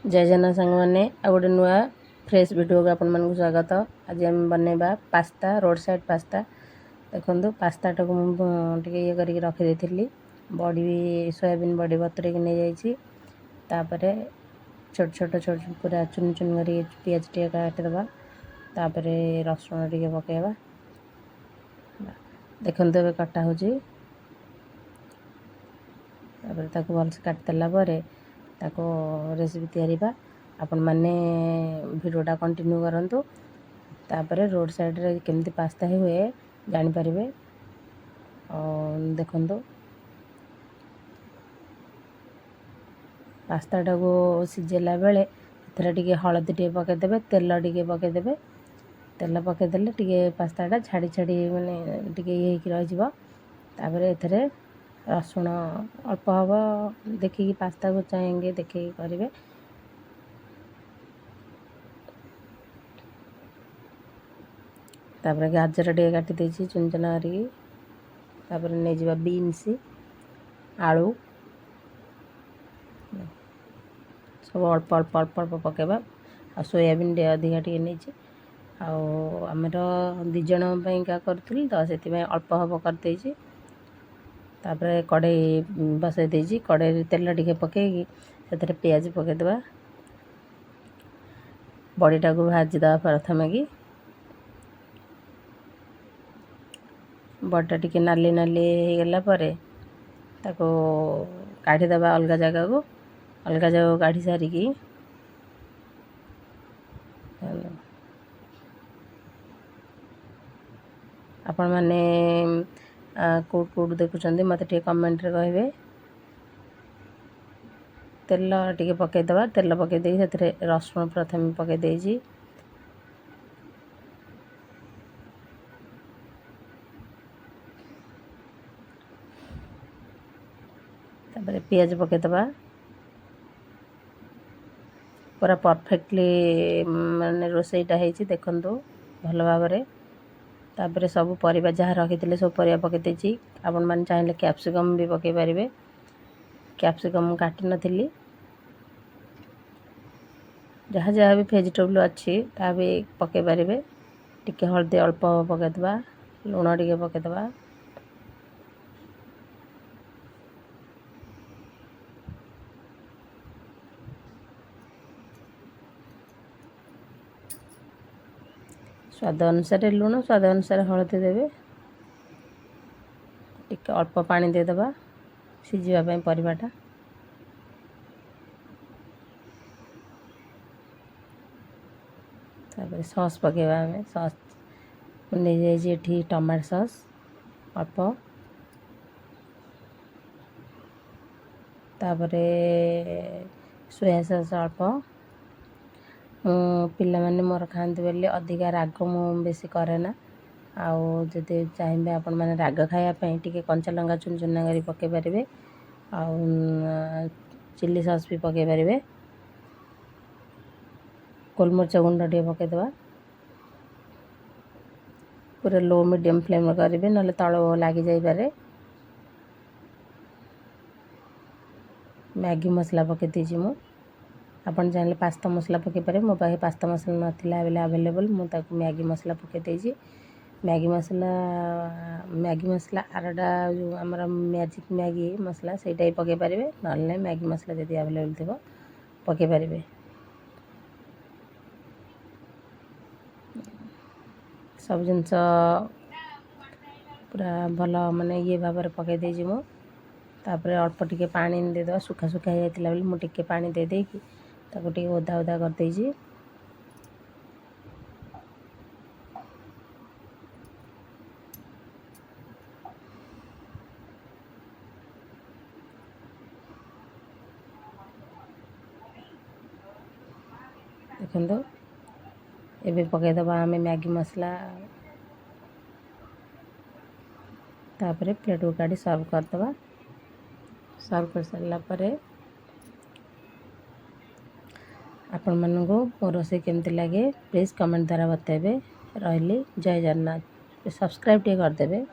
जय जना सांग मैंने आ गोटे नुआ फ्रेश वीडियो को आपण मानक स्वागत। आज आम बनवा पास्ता रोड साइड पास्ता। देखो पास्ता को मुझे ये करके रखी बड़ी भी सोयाबीन बड़ी बतुरे नहीं जापर छोट छोट छोट पूरा चुन चुन कर पियाज टे काटिदेवा तापर रसुण टे पकेवा। देखो ए कटा हो भलसे काटिदेला ताको रेसिपी तैयारी आपण मैंने वीडियोटा कंटिन्यू करंतु तापर रोड साइड रे केमती पास्ता हुए जानि परिबे। देखंतु पास्ताटा को सिझेला बेले एथरा टिके हळदी टिके पकेदेबे तेल टिके पकेदेबे। तेल पकेदेले टिके पास्ताटा छाड़ी छाड़ी माने टिके ये कि रहि जिवो। तापर एथरे रसुण अल्प हम देखिए पास्ता को चाहेंगे देखिए करेंगे। तापर गाजर टे काटी देछि चुन चुन करी। तापर नै जिबा बीन्स आलू सब अल्प अल्प अल्प अल्प पकेबा। आ सोयाबीन टे अधिका टे नै आमर 2 जन का करथुल तो से अल्प हम कर देछि। तापर कड़े बसाई देछि कड़े तेल टिके पकेगी से पियाज पकेदेवा बड़ीटा को भाजीदेवा प्रथम कि बड़ीटा टिके नाली नाली गला ताको काढ़ीदेवा अलग जगह को काढ़ी सारिकी आपण माने कोट कोट देखुं मत कमेंट रे कहे। तेल टिके पकईदेवा तेल पकईदे से रसुण प्रथम पकईदे तापर पियाज पकईदेवा पूरा परफेक्टली माने रोसईटा होती देखंतु भल भाव में। तापर सब परिबा जहाँ रखी सब परिबा पकईदे। आपण मैंने चाहिए कैप्सिकम भी पकई पारे। कैप्सिकम काटी नथिली जहाँ जहाँ भी वेजिटेबल अच्छी ता भी पकई पारे। टिके हल्दी अल्प पकईदेवा लुण टिके पकईदेवा स्वाद अनुसार लुण स्वाद अनुसार हलदी देवे। टिके अल्प पानी देदेबा सिझापी परिबाटा। तापर सॉस पकेबा आमे सॉस नहीं जाइए टमाटो सॉस अल्प तापर सोया सॉस अल्प। पिला माने मोर खाते बोले अधिका राग मु बेसी करे ना आदि चाहिए आपण मैंने राग खायापी टी कंचा लंका चुन चुना कर पकई पारे। चिल्ली सॉस भी पकई पारे। गोलमरिच गुंड टे पकईदेवा पूरा लो मीडियम फ्लेम करेंगे ना तल लग जापे। मैगी मसला पकई देछि मु आपन चाहिए पास्ता मसला पकई पारे। मो पाखे पास्ता मसला नाथिला अवेलेबल मुझे मैगी मसला पकई देछि। मैगी मसला आरटा जो आमर मैजिक मैगी मसला से पकई पारे ना मैगी मसला जब अवेलेबल थी पकई पारे। सब जिनस पूरा भल माने ये भाव में पकई देछि मु। तापर अल्प टिके पानी देदेवा सुखा सुखा हो जाता बेले मुझे टिके पानी दे देकी ताको टिके ओदा ओदा कर देछि। देखो एबे पकईदेवा आमे मैगी मसला तापर प्लेट को काढ़ी सर्व करदेवा। सर्व कर सारा पर आपण मानक मो रोसे केमती लगे प्लीज़ कमेंट द्वारा बताइए। रही जय जगन्नाथ। सब्सक्राइब टे करदेवे।